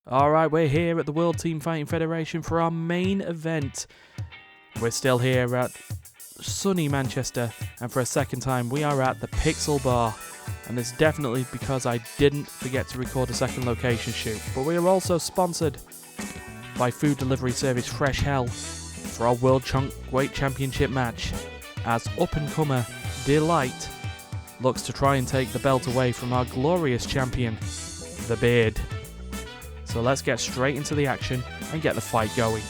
Alright, we're here at the World Teamfighting Federation for our main event. We're still here at sunny Manchester, and for a second time we are at the Pexel Bar. And it's definitely because I didn't forget to record a second location shoot. But we are also sponsored by food delivery service Fresh Hell for our World Chonccweight Championship match, as up-and-comer Delight looks to try and take the belt away from our glorious champion, the Beard. So let's get straight into the action and get the fight going.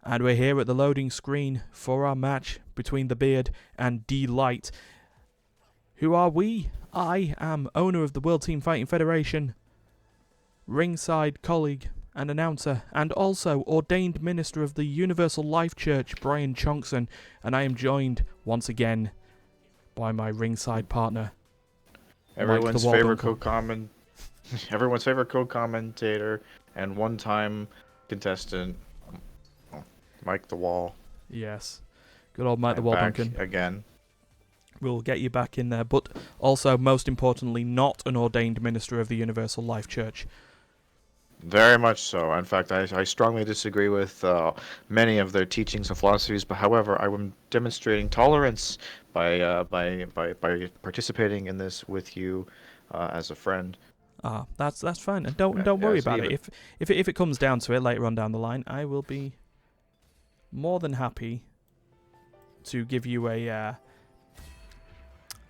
And we're here at the loading screen for our match between the Beard and Delight. Who are we? I am owner of the World Teamfighting Federation, ringside colleague and announcer, and also ordained minister of the Universal Life Church, Bryan Chonccson, and I am joined once again by my ringside partner, Everyone's favorite co-commentator and one-time contestant, Mike the Wall. Yes, good old Mike the Wall Duncan. Again. We'll get you back in there, but also, most importantly, not an ordained minister of the Universal Life Church. Very much so. In fact, I strongly disagree with many of their teachings and philosophies. But however, I am demonstrating tolerance by participating in this with you as a friend. That's fine. And don't worry about it. If it comes down to it later on down the line, I will be more than happy to give you a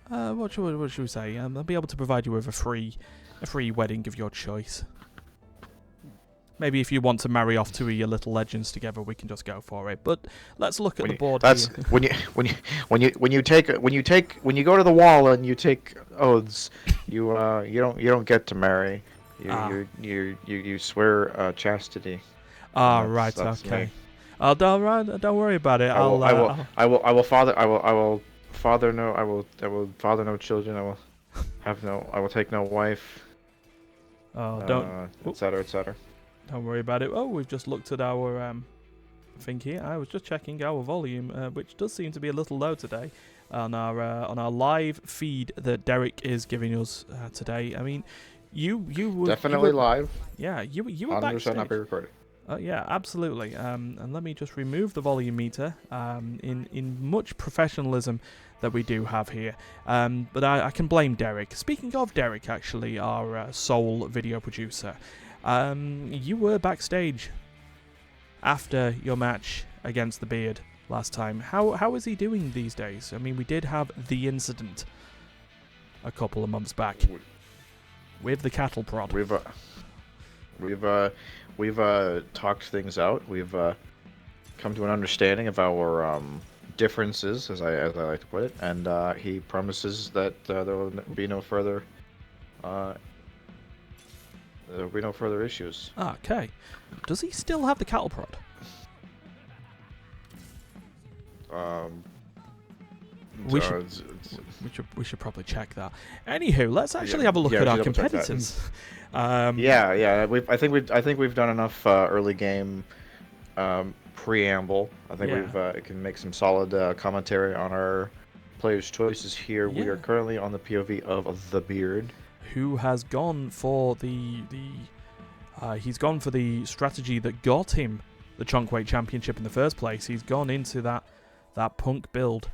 what should we say? I'll be able to provide you with a free wedding of your choice. Maybe if you want to marry off two of your little legends together, we can just go for it. But let's look at the board. That's here. when you go to the wall and you take oaths, you don't get to marry. You swear chastity. Right. Okay. Don't worry about it. I will father no children. I will take no wife. etc. Don't worry about it. Oh, we've just looked at our thing here. I was just checking our volume, which does seem to be a little low today on our live feed that Derek is giving us today. I mean, you were definitely live. Yeah, you were backstage. 100% not be recorded. Yeah, absolutely. And let me just remove the volume meter in much professionalism that we do have here. But I can blame Derek. Speaking of Derek, actually, our sole video producer. You were backstage after your match against the Beard last time. How is he doing these days? I mean, we did have the incident a couple of months back with the cattle prod. We've talked things out. We've come to an understanding of our differences, as I like to put it, and he promises that there will be no further. There will be no further issues. Okay. Does he still have the cattle prod? We should probably check that. Anywho, let's actually have a look at our competitors. I think we've done enough early game preamble. I think we can make some solid commentary on our players' choices here. Yeah. We are currently on the POV of the Beard, who has gone for he's gone for the strategy that got him the Chonccweight Championship in the first place. He's gone into that punk build.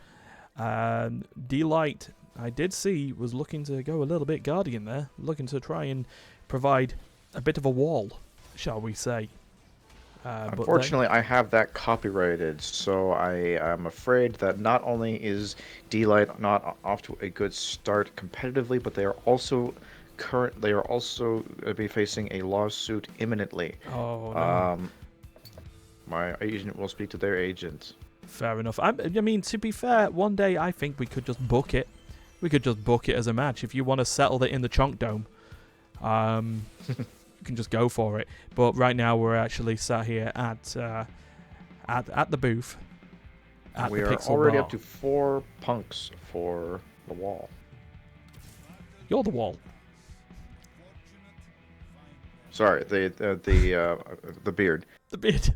Delight, I did see, was looking to go a little bit Guardian there, looking to try and provide a bit of a wall, shall we say. Unfortunately, I have that copyrighted, so I am afraid that not only is Delight not off to a good start competitively, but they are also be facing a lawsuit imminently. Oh no. My agent will speak to their agent. Fair enough. I mean, to be fair, one day I think we could just book it. We could just book it as a match if you want to settle it in the Chonk Dome. You can just go for it. But right now we're actually sat here at the booth. We are already up to 4 punks for the wall. You're the wall. Sorry, the Beard. The Beard.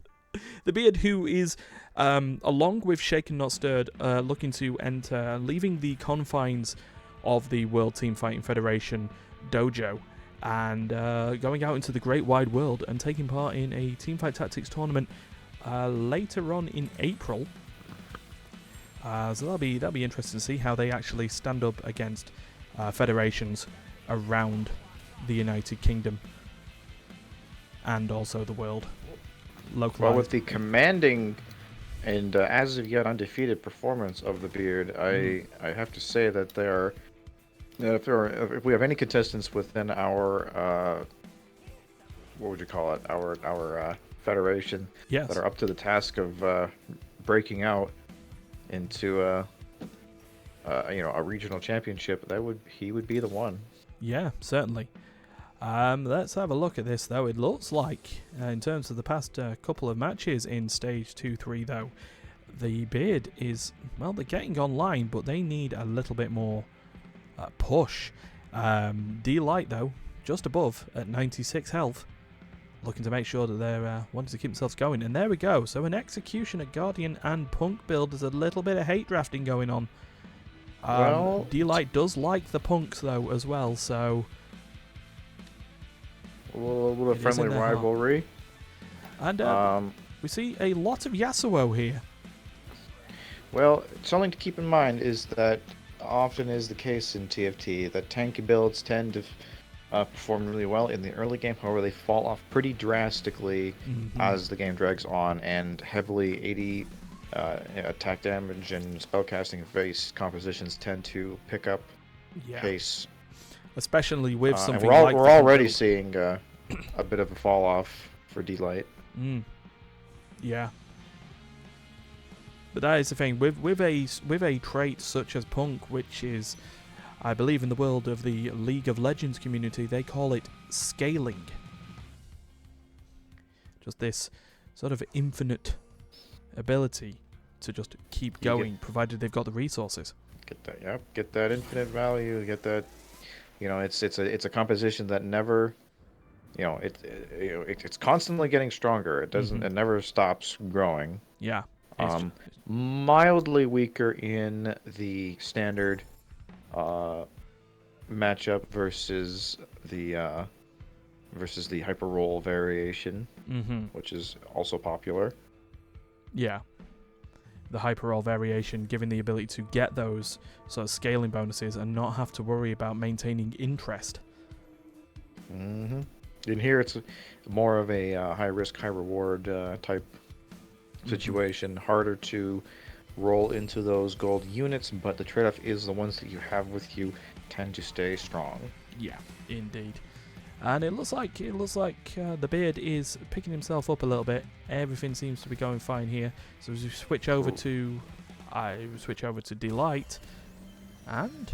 The Beard, who is, along with Shaken Not Stirred, looking to enter, leaving the confines of the World Teamfighting Federation dojo and going out into the great wide world and taking part in a Teamfight Tactics tournament later on in April. So that'll be interesting to see how they actually stand up against federations around the United Kingdom and also the world. Localized. Well, with the commanding and as of yet undefeated performance of the Beard, I have to say that if we have any contestants within our what would you call it, our federation, yes, that are up to the task of breaking out into a regional championship, he would be the one. Yeah, certainly. Let's have a look at this, though. It looks like, in terms of the past couple of matches in Stage 2-3, though, the Beard is, well, they're getting online, but they need a little bit more push. D-Light, though, just above at 96 health, looking to make sure that they're wanting to keep themselves going. And there we go. So an Executioner, Guardian, and Punk build. There's a little bit of hate drafting going on. Well, D-Light does like the Punks, though, as well, so... A little bit of friendly rivalry. And we see a lot of Yasuo here. Well, something to keep in mind is that often is the case in TFT that tanky builds tend to perform really well in the early game. However, they fall off pretty drastically as the game drags on, and heavily 80 attack damage and spellcasting face compositions tend to pick up pace. Especially with something we're like we're already seeing a bit of a fall off for D-Light. Yeah. But that is the thing with a trait such as Punk, which is, I believe, in the world of the League of Legends community, they call it scaling. Just this sort of infinite ability to just keep going, provided they've got the resources. Get that infinite value. Get that. It's a composition that never, it's constantly getting stronger. It doesn't. It never stops growing. Yeah. Mildly weaker in the standard matchup versus the hyper roll variation, which is also popular. Yeah. The hyper roll variation giving the ability to get those sort of scaling bonuses and not have to worry about maintaining interest. In here, it's more of a high risk, high reward type situation. Harder to roll into those gold units, but the trade-off is the ones that you have with you tend to stay strong. Yeah, indeed. And it looks like the Beard is picking himself up a little bit. Everything seems to be going fine here. So as we switch over to D-Light, and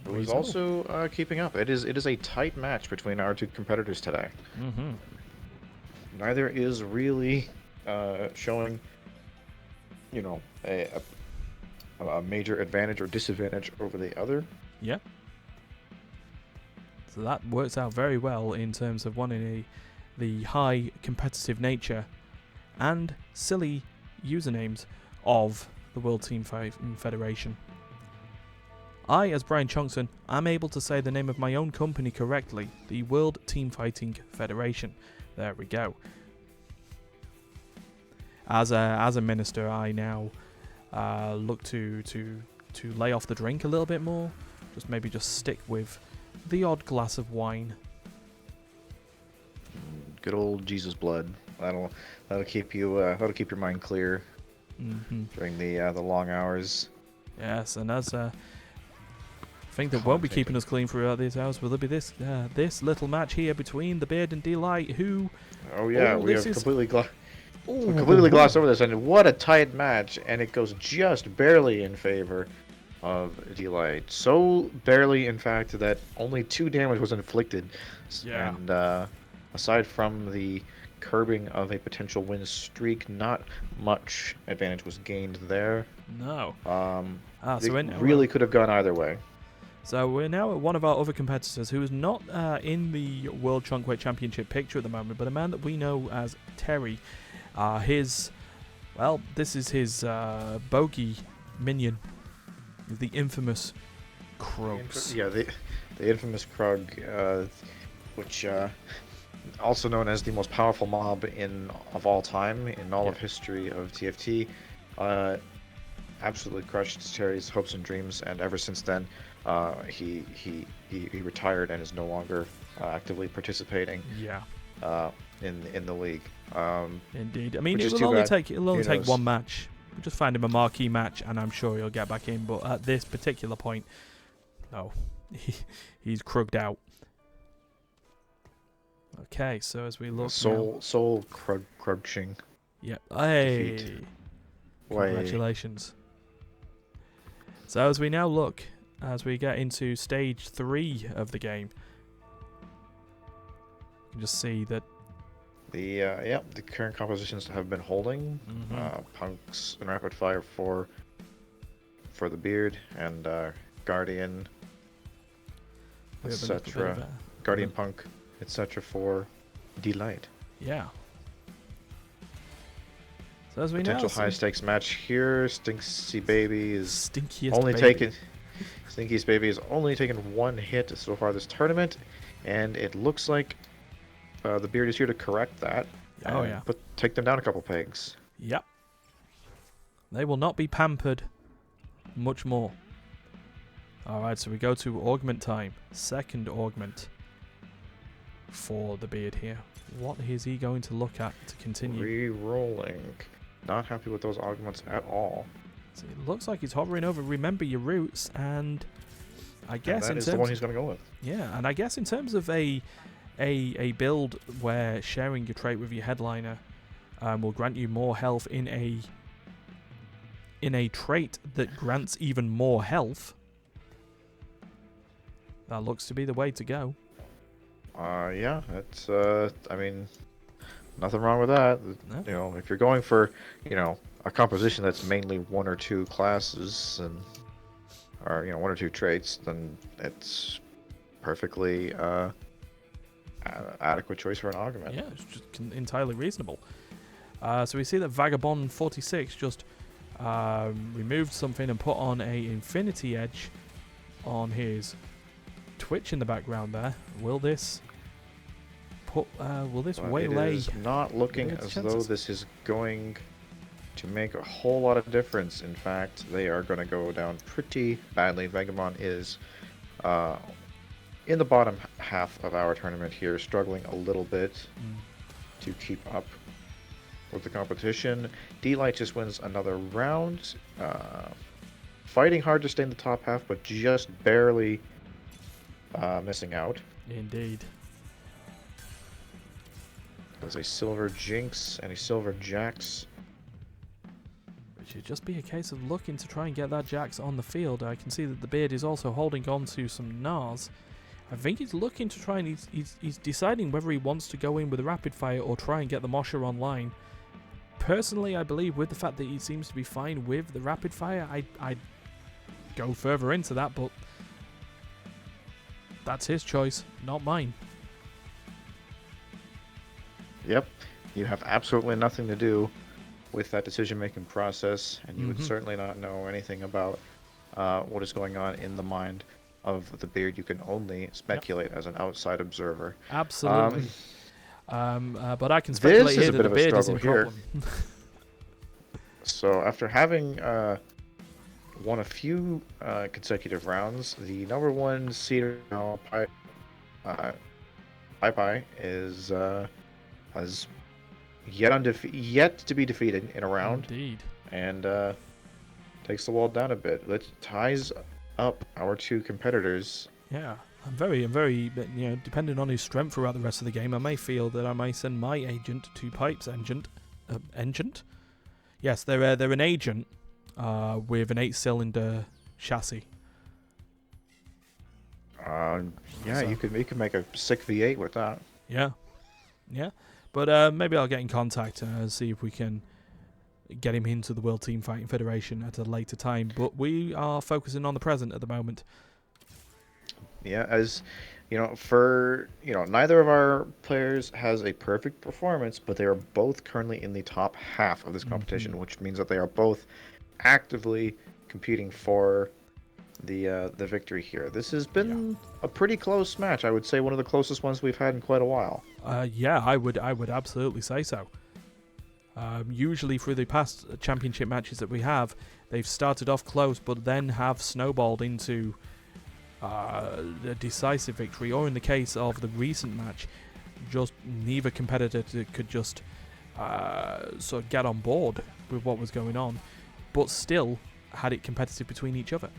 who's also keeping up. It is a tight match between our two competitors today. Neither is really showing, a major advantage or disadvantage over the other. Yeah. So that works out very well in terms of wanting the high competitive nature and silly usernames of the World Teamfighting Federation. I, as Bryan Chonccson, am able to say the name of my own company correctly, the World Teamfighting Federation. There we go. As a minister, I now look to lay off the drink a little bit more. Maybe stick with the odd glass of wine. Good old Jesus blood. That'll keep you that'll keep your mind clear during the long hours. Yes, and as thing that won't be keeping us clean throughout these hours will be this little match here between the Beard and D-Light, who... we have completely glossed over this, and what a tight match, and it goes just barely in favor of D-Light. So barely, in fact, that only 2 damage was inflicted. Yeah. And aside from the curbing of a potential win streak, not much advantage was gained there. No. It really could have gone either way. So we're now at one of our other competitors who is not in the World Chonccweight Championship picture at the moment, but a man that we know as Terry. This is his bogey minion, the infamous Krugs. Yeah, the infamous Krug, which also known as the most powerful mob of all time in all of history of TFT, absolutely crushed Terry's hopes and dreams, and ever since then, he retired and is no longer actively participating. Yeah. In the league. Indeed. I mean, which is it'll too only bad. take one match. We'll just find him a marquee match, and I'm sure he'll get back in. But at this particular point, no, he's krugged out. Okay, so as we look Soul Krugching. Yep. Hey. Defeat. Congratulations. So as we now look, as we get into stage 3 of the game, you can just see that the current compositions have been holding. Punks and Rapid Fire for the Beard, and Guardian, etc. Guardian Punk, etc. for Delight. Yeah. So as we Potential know, high stakes match here. Stinky Baby is Stinkiest only baby. taken. Stinky's Baby has only taken one hit so far this tournament, and it looks like the Beard is here to correct that. Oh yeah. But take them down a couple pegs. Yep. They will not be pampered much more. Alright, so we go to augment time. Second augment for the Beard here. What is he going to look at to continue? Re-rolling. Not happy with those augments at all. So it looks like he's hovering over remember your roots, and I guess that is the one he's going to go with. Yeah, and I guess in terms of a build where sharing your trait with your headliner will grant you more health in a trait that grants even more health, that looks to be the way to go. Yeah, it's I mean, nothing wrong with that. No. You know, if you're going for, a composition that's mainly one or two classes or one or two traits, then it's perfectly adequate choice for an augment. Yeah, it's just entirely reasonable. So we see that Vagabond 46 just removed something and put on a Infinity Edge on his Twitch in the background there. Will this waylay? It is not looking as though this is going to make a whole lot of difference. In fact, they are going to go down pretty badly. Vagabond is in the bottom half of our tournament here, struggling a little bit to keep up with the competition. D-Light just wins another round, fighting hard to stay in the top half, but just barely missing out. Indeed. There's a Silver Jinx and a Silver Jax. It should just be a case of looking to try and get that Jax on the field. I can see that the Beard is also holding on to some Nars. I think he's looking to try and he's deciding whether he wants to go in with a rapid fire or try and get the Mosher online. Personally, I believe with the fact that he seems to be fine with the rapid fire, I'd go further into that, but that's his choice, not mine. Yep, you have absolutely nothing to do with that decision-making process, and you would certainly not know anything about what is going on in the mind of the Beard. You can only speculate as an outside observer. Absolutely. But I can speculate here that the Beard is in problem. So after having won a few consecutive rounds, the number one seed Pai is has yet to be defeated in a round. Indeed. And takes the wall down a bit. That ties up our two competitors. Yeah, I'm very, depending on his strength throughout the rest of the game, I may feel that I may send my agent to Pipe's agent. Yes, they're an agent with an 8-cylinder chassis. Yeah, So. you could make a sick V8 with that. Yeah. But maybe I'll get in contact and see if we can get him into the World Teamfighting Federation at a later time. But we are focusing on the present at the moment. Yeah, as neither of our players has a perfect performance, but they are both currently in the top half of this competition, which means that they are both actively competing for the victory here. This has been a pretty close match. I would say one of the closest ones we've had in quite a while. Yeah, I would absolutely say so. Usually through the past championship matches that we have, they've started off close but then have snowballed into a decisive victory, or in the case of the recent match, just neither competitor could just sort of get on board with what was going on, but still had it competitive between each other.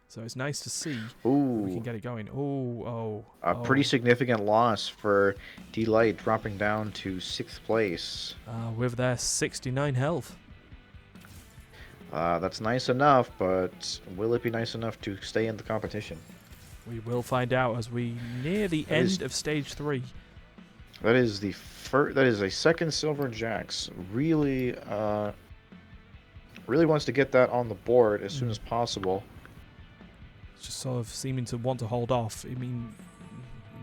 So it's nice to see we can get it going. A pretty significant loss for D-Light, dropping down to 6th place. With their 69 health. That's nice enough, but will it be nice enough to stay in the competition? We will find out as we near the end of stage 3. That is the first. That is a second silver Jax. Really wants to get that on the board as soon as possible. Just sort of seeming to want to hold off. I mean,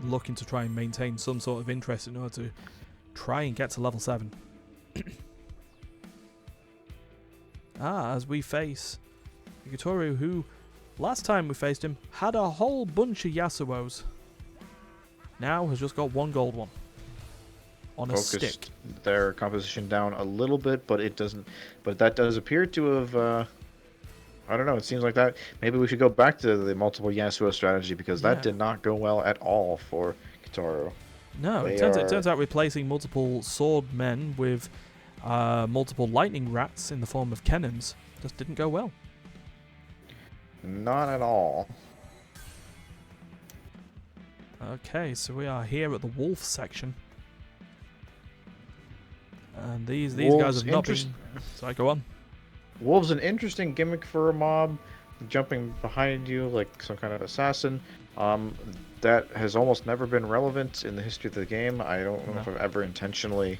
looking to try and maintain some sort of interest in order to try and get to level 7. As we face Igatoru, who last time we faced him had a whole bunch of Yasuos. Now has just got one gold one on a stick. Their composition down a little bit, but it doesn't. But that does appear to have. I don't know. It seems like that. Maybe we should go back to the multiple Yasuo strategy because that did not go well at all for Kitaro. No, it turns out replacing multiple sword men with multiple lightning rats in the form of cannons just didn't go well. Not at all. Okay, so we are here at the wolf section. And these guys have not been... Sorry, go on. Wolves an interesting gimmick for a mob, jumping behind you like some kind of assassin. That has almost never been relevant in the history of the game. I don't know if I've ever intentionally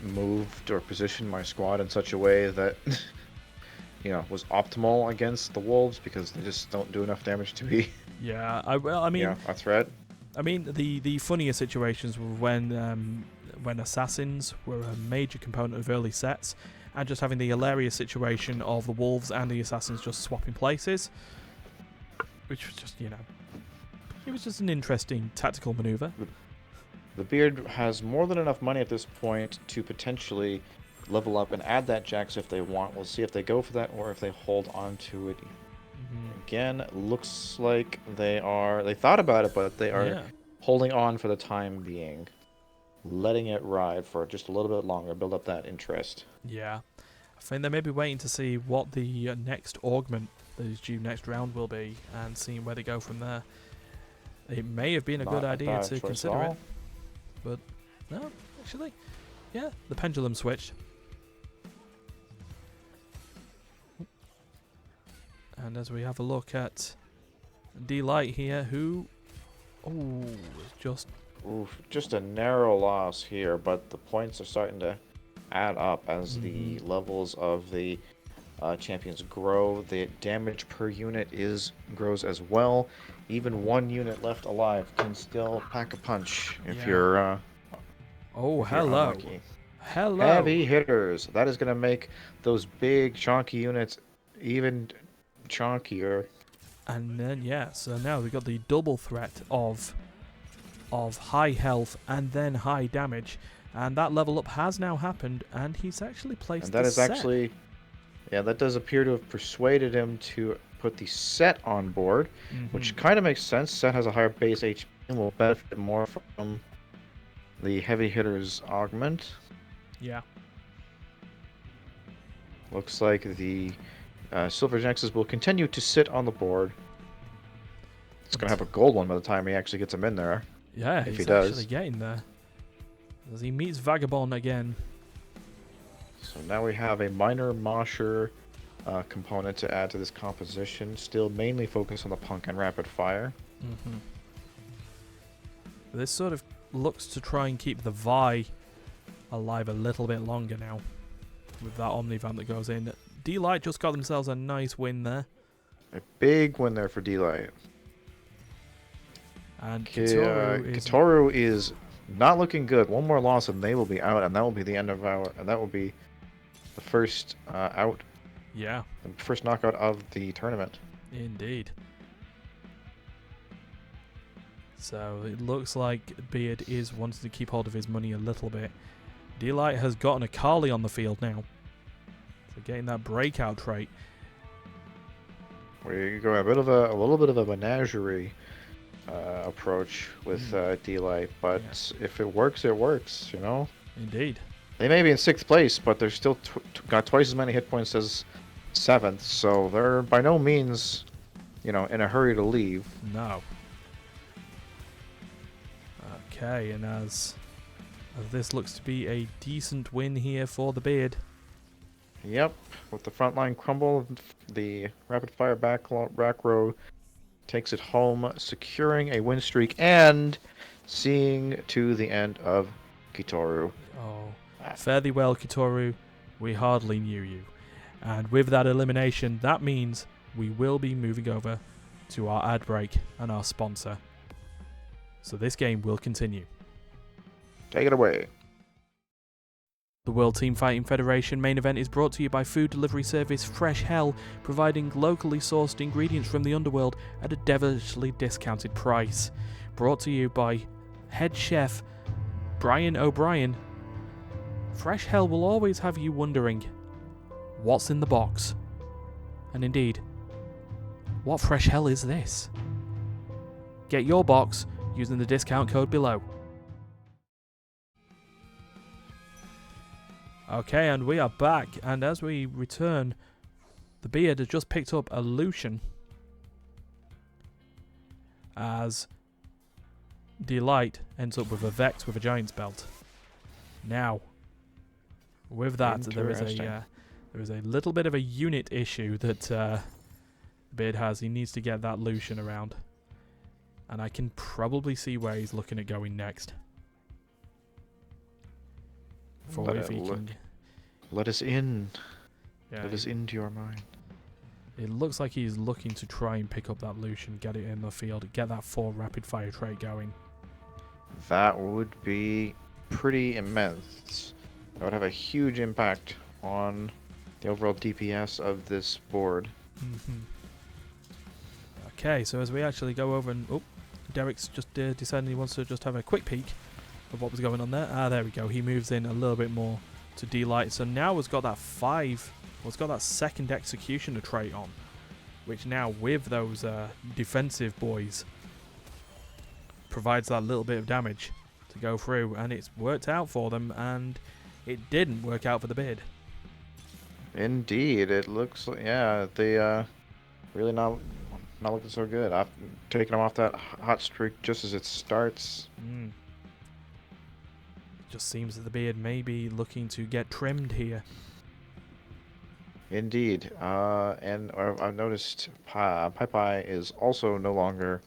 moved or positioned my squad in such a way that was optimal against the wolves, because they just don't do enough damage to be a threat. I mean, the funnier situations were when assassins were a major component of early sets, and just having the hilarious situation of the wolves and the assassins just swapping places, which was just, it was just an interesting tactical maneuver. The Beard has more than enough money at this point to potentially level up and add that Jax if they want. We'll see if they go for that or if they hold on to it. Again, looks like they thought about it, but they are holding on for the time being. Letting it ride for just a little bit longer, build up that interest. Yeah. I think they may be waiting to see what the next augment that is due next round will be, and seeing where they go from there. It may have been a good idea to consider it. But, no, actually, the pendulum switched. And as we have a look at D-Light here, who... just a narrow loss here, but the points are starting to add up as the levels of the champions grow. The damage per unit grows as well. Even one unit left alive can still pack a punch if you're hello. Unlucky. Hello. Heavy hitters. That is going to make those big chonky units even chonkier. And then so now we've got the double threat of high health and then high damage, and that level up has now happened, and he's actually placed and that is set. Actually that does appear to have persuaded him to put the set on board, which kind of makes sense. Set has a higher base HP and will benefit more from the heavy hitters augment. Looks like the Silver Jaxes will continue to sit on the board. It's going to have a gold one by the time he actually gets him in there. Yeah, if he's he does. actually getting there. As he meets Vagabond again. So now we have a minor Mosher component to add to this composition. Still mainly focused on the punk and rapid fire. This sort of looks to try and keep the Vi alive a little bit longer now, with that Omnivamp that goes in. D-Light just got themselves a nice win there. A big win there for D-Light. And Kitoru is not looking good. One more loss and they will be out, and that will be the end of that will be the first out. Yeah. The first knockout of the tournament. Indeed. So it looks like Beard is wanting to keep hold of his money a little bit. Delight has gotten a Carly on the field now. So getting that breakout trait. We're going a little bit of a menagerie approach with Delight, but if it works, it works. You know. Indeed. They may be in 6th place, but they're still got twice as many hit points as 7th, so they're by no means, in a hurry to leave. No. Okay, and as this looks to be a decent win here for the Beard. Yep, with the front line crumble, the rapid fire back row takes it home, securing a win streak and seeing to the end of Kitoru. Oh, fare thee well, Kitoru. We hardly knew you. And with that elimination, that means we will be moving over to our ad break and our sponsor. So this game will continue. Take it away. The World Teamfighting Federation main event is brought to you by food delivery service Fresh Hell, providing locally sourced ingredients from the underworld at a devilishly discounted price. Brought to you by head chef Bryan O'Brien. Fresh Hell will always have you wondering, what's in the box? And indeed, what fresh hell is this? Get your box using the discount code below. Okay, and we are back, and as we return, the Beard has just picked up a Lucian as Delight ends up with a Vex with a Giant's Belt. Now, with that, there is a little bit of a unit issue that the Beard has. He needs to get that Lucian around, and I can probably see where he's looking at going next. Let us in. Yeah, Let us into your mind. It looks like he's looking to try and pick up that Lucian, get it in the field, get that 4 rapid fire trait going. That would be pretty immense. That would have a huge impact on the overall DPS of this board. Okay, so as we actually go over and... Oh, Derek's just decided he wants to just have a quick peek of what was going on there. There we go. He moves in a little bit more to Delight. So now has got that 5... Well, it's got that second executioner trait on, which now with those defensive boys provides that little bit of damage to go through, and it's worked out for them, and it didn't work out for the Beard. Indeed, it looks like, yeah, they really not looking so good. I've taken them off that hot streak just as it starts. It just seems that the Beard may be looking to get trimmed here. Indeed, and I've noticed Pai is also no longer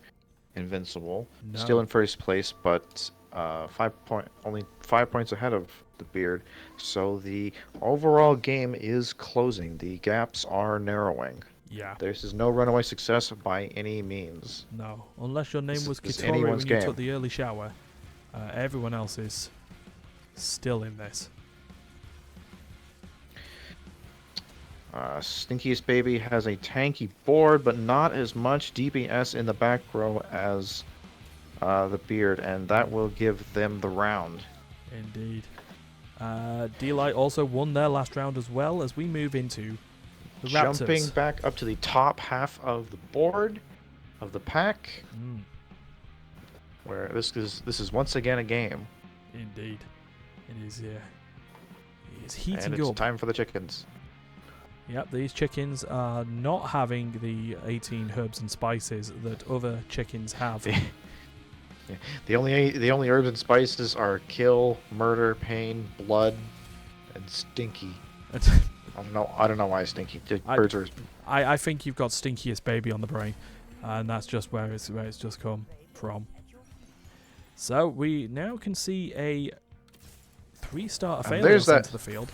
invincible. No. Still in first place, but only 5 points ahead of the Beard. So the overall game is closing. The gaps are narrowing. Yeah. This is no runaway success by any means. No, unless your name was This is Kitoru when anyone's you game. took the early shower, everyone else is still in this. Stinkiest Baby has a tanky board, but not as much DPS in the back row as the Beard, and that will give them the round. Indeed. Delight also won their last round as well as we move into the Raptors. Jumping back up to the top half of the board of the pack, where this is once again a game. Indeed. It is, yeah. It is heating And it's up. time for the chickens. Yep, these chickens are not having the 18 herbs and spices that other chickens have. The only herbs and spices are kill, murder, pain, blood, and stinky. I don't know why stinky. Birds are. I think you've got Stinkiest Baby on the brain, and that's just where it's just come from. So we now can see a 3-star Aphelios into the field.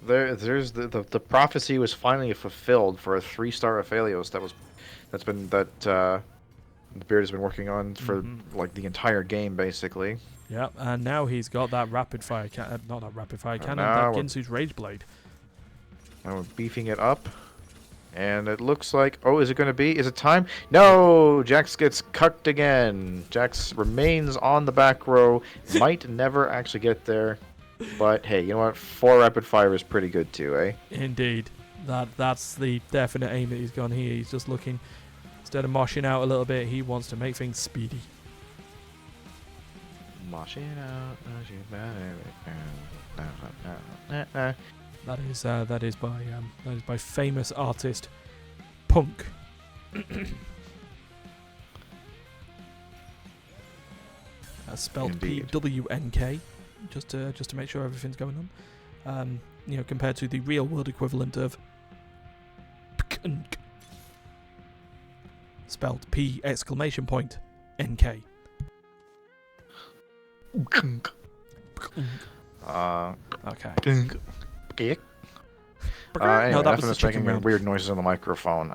There's the prophecy was finally fulfilled for a 3-star Aphelios that the Beard has been working on for like the entire game basically. Yep, and now he's got that rapid fire not that rapid fire cannon, that Ginsu's Rage Blade. And we're beefing it up. And it looks like, oh, is it going to be? Is it time? No, Jax gets cucked again. Jax remains on the back row. Might never actually get there. But hey, you know what? 4 rapid fire is pretty good too, eh? Indeed. That's the definite aim that he's gone here. He's just looking, instead of moshing out a little bit, he wants to make things speedy. Moshing out. That is by famous artist Punk. Spelled Indeed. PWNK, just to make sure everything's going on. Compared to the real world equivalent of Pkunk, spelled P exclamation point NK. Okay. Anyway, No, that was nothing the is chicken making wing. weird noises on the microphone.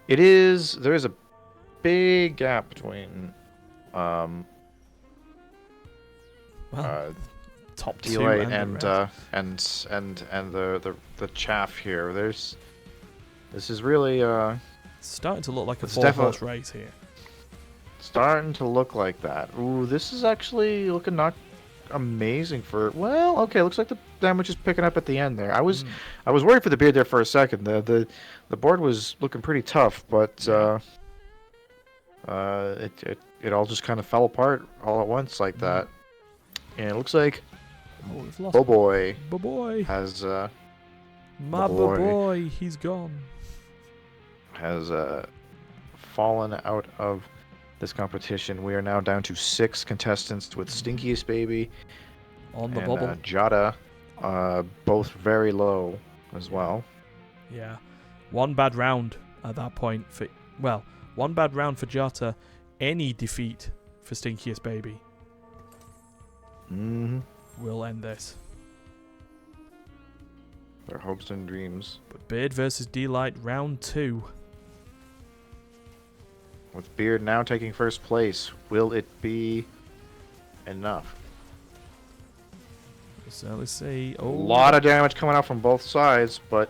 There is a big gap between Well, top two Delight and and the chaff here. This is really it's starting to look like a it's 4-horse race here. starting to look like that. Ooh, this is actually looking not amazing for. Well, okay, looks like the damage is picking up at the end there. I was worried for the beard there for a second. The board was looking pretty tough, but it all just kind of fell apart all at once like that. And it looks like We've lost. Boy Boy. has My boy, he's gone. has fallen out of this competition. We are now down to 6 contestants with Stinkiest Baby On the and bubble. Jada, both very low as well. Yeah. One bad round at that point one bad round for Jota. Any defeat for Stinkiest Baby Mm-hmm. will end this. Their hopes and dreams. But Beard versus Delight, round 2. With Beard now taking first place, will it be enough? So let's see. A lot of damage coming out from both sides, but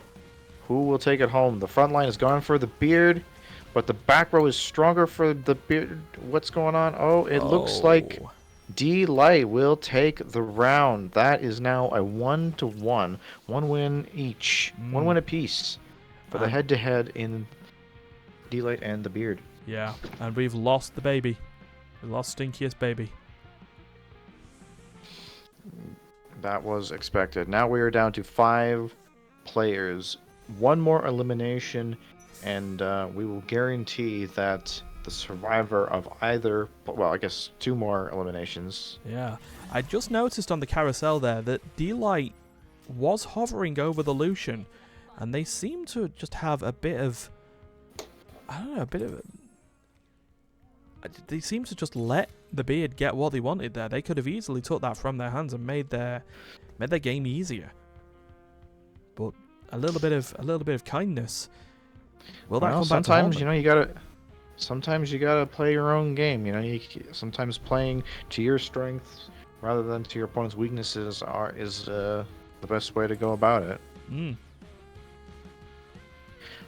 who will take it home? The front line is gone for the Beard, but the back row is stronger for the Beard. What's going on? Oh, it looks like Delight will take the round. That is now a 1-1. 1 win each. 1 win apiece for the head-to-head in Delight and the Beard. Yeah, and we've lost the baby. We lost Stinkiest Baby. That was expected. Now we are down to 5 players. 1 more elimination, and we will guarantee that the survivor of either, well, I guess 2 more eliminations. Yeah. I just noticed on the carousel there that Delight was hovering over the Lucian, and they seem to just have a bit of, they seem to just let the Beard get what they wanted there. They could have easily took that from their hands and made their game easier. But a little bit of kindness. Will that come back sometimes to haunt them? sometimes you gotta play your own game. Sometimes playing to your strengths rather than to your opponent's weaknesses is the best way to go about it.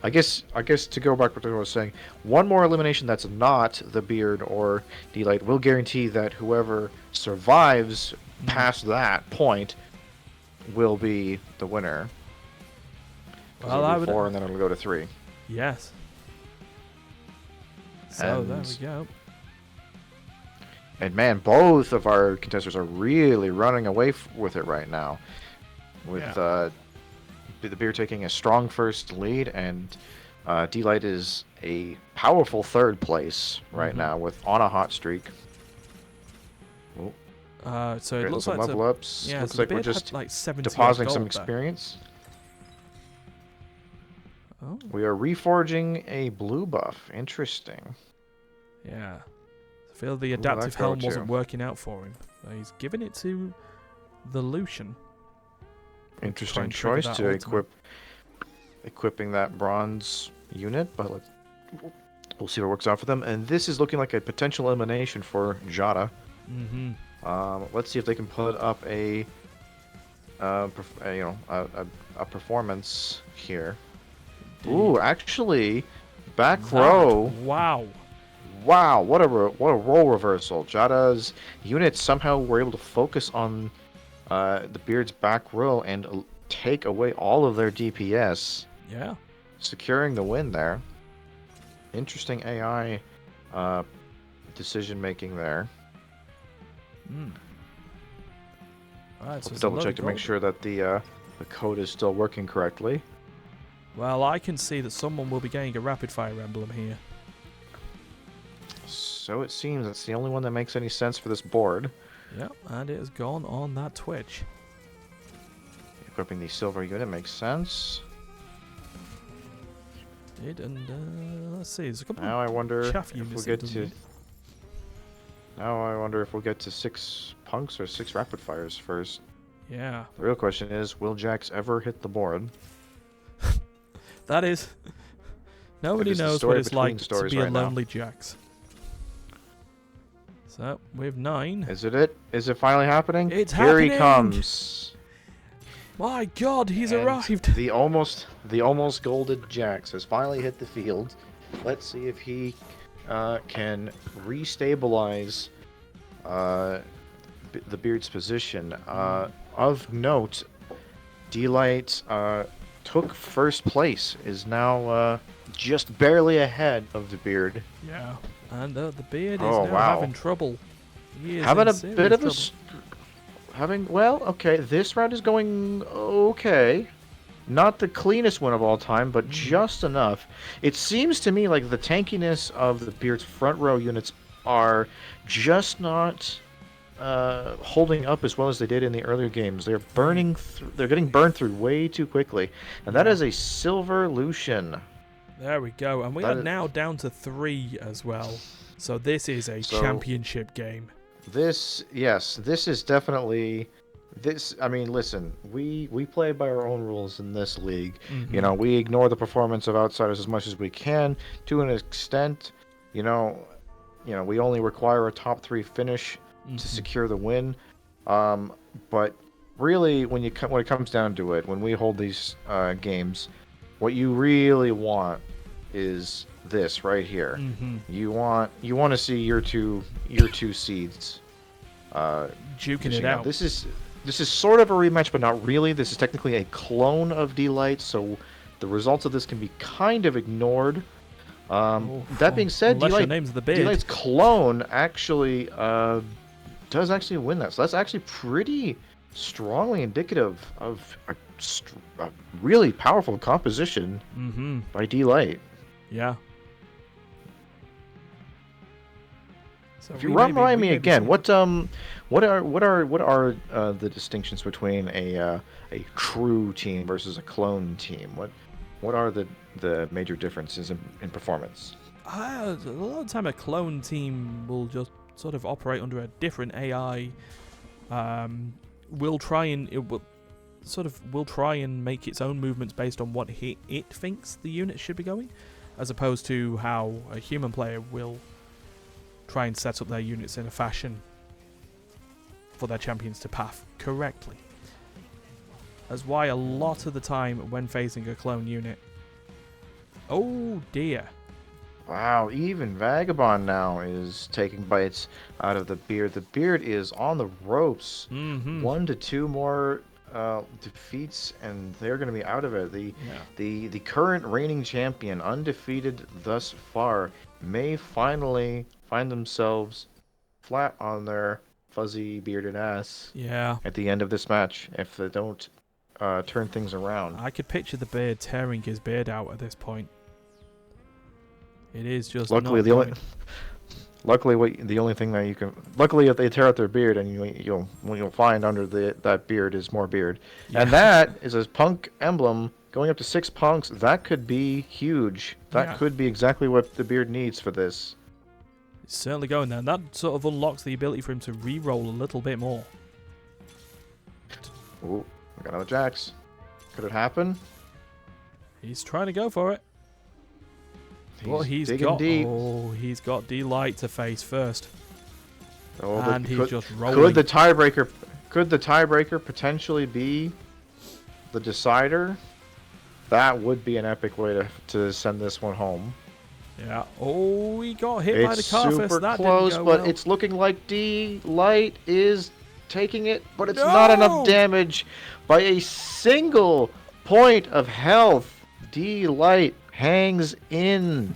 I guess to go back to what I was saying, 1 more elimination that's not the Beard or Delight will guarantee that whoever survives past that point will be the winner. Well, it'll be 4 and then it'll go to 3. Yes. So And- there we go. And man, both of our contestants are really running away with it right now. With the Beard taking a strong first lead, and Delight is a powerful 3rd place right now on a hot streak. Oh, So it looks some like level ups. yeah, Looks so like the we're Beard just had like 70 depositing some gold there. experience. Oh, We are reforging a blue buff. Interesting. yeah. I feel the that adaptive go helm to? wasn't working out for him. So he's giving it to the Lucian. Interesting and trigger choice that to ultimate. equipping that bronze unit, but we'll see what works out for them. And this is looking like a potential elimination for Jada. Let's see if they can put up a performance here. Ooh, actually, back row. Wow. Wow, what a role reversal. Jada's units somehow were able to focus on the Beard's back row and take away all of their DPS, Yeah. securing the win there. Interesting AI decision making there. Alright, so Double check to make sure that the code is still working correctly. Well, I can see that someone will be getting a rapid fire emblem here. So it seems that's the only one that makes any sense for this board. Yep, and it has gone on that Twitch. Equipping the silver unit makes sense. Let's see, there's a couple Now I wonder chaff if units we'll that get doesn't to. need. Now I wonder if we'll get to 6 punks or 6 rapid fires first. Yeah. The real question is, will Jax ever hit the board? That is... Nobody It is the knows story what it's between like to stories be a right now. lonely Jax. So, with 9... Is it? Is it finally happening? It's Here he happening! comes. My god, he's And arrived! The almost golded Jax has finally hit the field. Let's see if he can restabilize the Beard's position. Of note, D-Light took first place, is now just barely ahead of the Beard. Yeah. And the Beard is Oh, now wow. having trouble. He is Having in a serious bit of trouble. well, okay, this round is going okay. Not the cleanest one of all time, but just enough. It seems to me like the tankiness of the Beard's front row units are just not holding up as well as they did in the earlier games. They're burning. They're getting burned through way too quickly, and that is a silver Lucian. There we go. And we That are is- now down to 3 as well. So this is a championship game. This is definitely this. I mean, listen, we play by our own rules in this league. You know, we ignore the performance of outsiders as much as we can to an extent. You know, we only require a top 3 finish to secure the win. But really, when it comes down to it, when we hold these games, what you really want is this right here. You want to see your two seeds Duking it out. This is sort of a rematch, but not really. This is technically a clone of D-Light, so the results of this can be kind of ignored. That being said, unless your name's the Beard. D-Light's clone actually does actually win that. So that's actually pretty strongly indicative of a really powerful composition by D-Light. Yeah. So If you remind me again, what are the distinctions between a true team versus a clone team? What are the major differences in performance? A lot of the time a clone team will just sort of operate under a different AI. Will try and make its own movements based on what it thinks the unit should be going, as opposed to how a human player will try and set up their units in a fashion for their champions to path correctly. That's why a lot of the time when facing a clone unit... Oh dear. Wow, even Vagabond now is taking bites out of the Beard. The Beard is on the ropes. 1 to 2 more defeats, and they're going to be out of it. The current reigning champion, undefeated thus far, may finally find themselves flat on their fuzzy bearded ass. Yeah. At the end of this match, if they don't turn things around. I could picture the Beard tearing his beard out at this point. It is just Luckily, the only thing that you can. Luckily, if they tear out their beard, and you'll find under that beard is more beard, and that is a punk emblem going up to 6 punks. That could be huge. That could be exactly what the Beard needs for this. It's certainly going there. And that sort of unlocks the ability for him to re-roll a little bit more. Ooh, we got another Jax. Could it happen? He's trying to go for it. He's digging deep. Oh, he's got D-Light to face first. Oh, and he's just rolling. Could the tiebreaker potentially be the decider? That would be an epic way to send this one home. Yeah. Oh, he got hit by the It's Carface. super That close, didn't go but well. it's looking like D-Light is taking it, but it's No! not enough damage. By a single point of health, D-Light hangs in.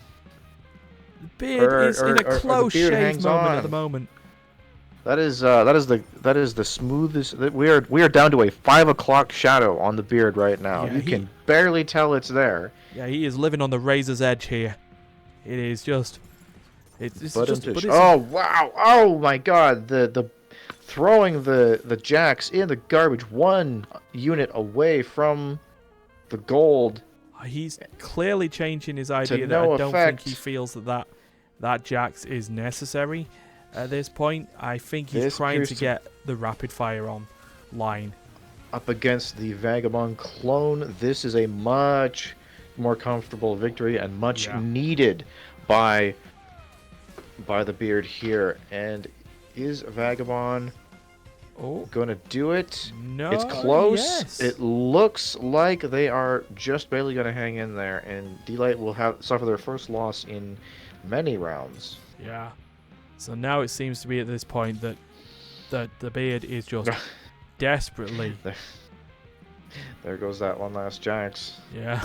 The Beard is in a Or the close Beard shave hangs moment on. at the moment. That is the smoothest. We are down to a 5 o'clock shadow on the Beard right now. Yeah, You can barely tell it's there. Yeah, he is living on the razor's edge here. It is just... It's just... But it's, oh, wow. Oh, my God. The throwing the jacks in the garbage, 1 unit away from the gold. he's clearly changing his idea that no I don't effect. think he feels that Jax is necessary at this point. I think he's trying to get the rapid fire online. Up against the Vagabond clone, this is a much more comfortable victory and much needed by the Beard here. And is Vagabond gonna do it? No, it's close. yes. It looks like they are just barely gonna hang in there, and D-Light will suffer their first loss in many rounds. Yeah. So now it seems to be at this point that the Beard is just desperately. There goes that one last Jax. Yeah.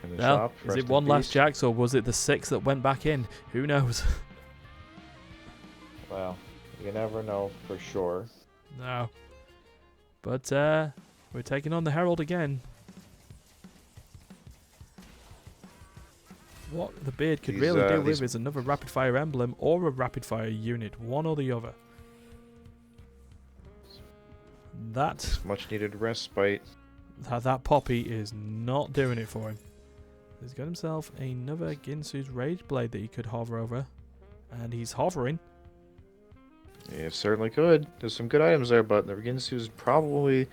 In the Well, shop. is it one last Jax or was it the 6 that went back in? Who knows? Well, you never know for sure. No. But we're taking on the Herald again. What the Beard could really do with is another rapid fire emblem or a rapid fire unit, one or the other. That much needed respite. That Poppy is not doing it for him. He's got himself another Ginsu's Rage Blade that he could hover over. And he's hovering. Yeah, certainly could. There's some good items there, but the Ginsu's probably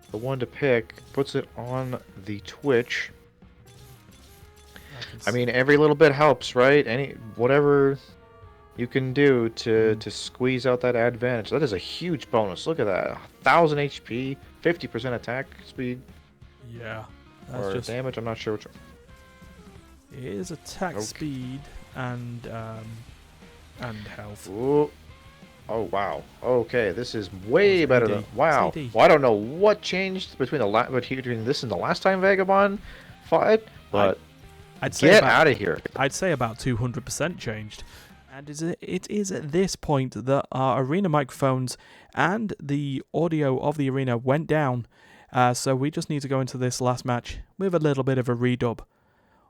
the one to pick. Puts it on the Twitch. I mean, every little bit helps, right? Whatever you can do to squeeze out that advantage. That is a huge bonus. Look at that. 1,000 HP, 50% attack speed. Yeah. Or just damage, I'm not sure which one. It is attack speed and health. Ooh. Oh, wow. Okay, this is way better than... Wow. CD. Well, I don't know what changed between this and the last time Vagabond fought, but I'd say get out of here. I'd say about 200% changed. And it is at this point that our arena microphones and the audio of the arena went down. So we just need to go into this last match with a little bit of a redub.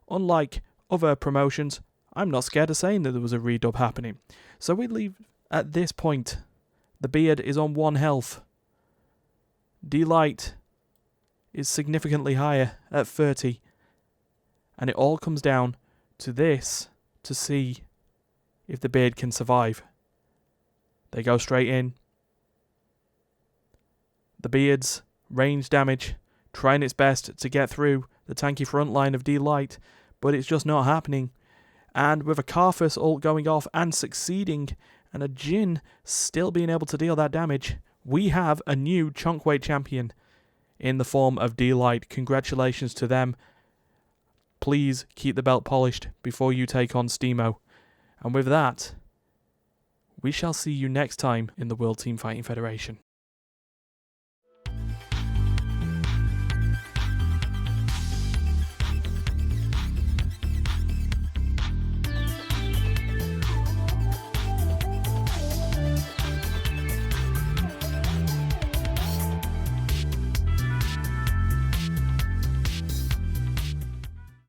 Unlike other promotions, I'm not scared of saying that there was a redub happening. So we leave at this point. The Beard is on 1 health. D-Light is significantly higher at 30. And it all comes down to this to see if the Beard can survive. They go straight in. The Beard's range damage, trying its best to get through the tanky front line of D-Light, but it's just not happening. And with a Carface ult going off and succeeding, and a Jin still being able to deal that damage, we have a new Chonccweight champion in the form of D-Light. Congratulations to them. Please keep the belt polished before you take on Steamo. And with that, we shall see you next time in the World Teamfighting Federation.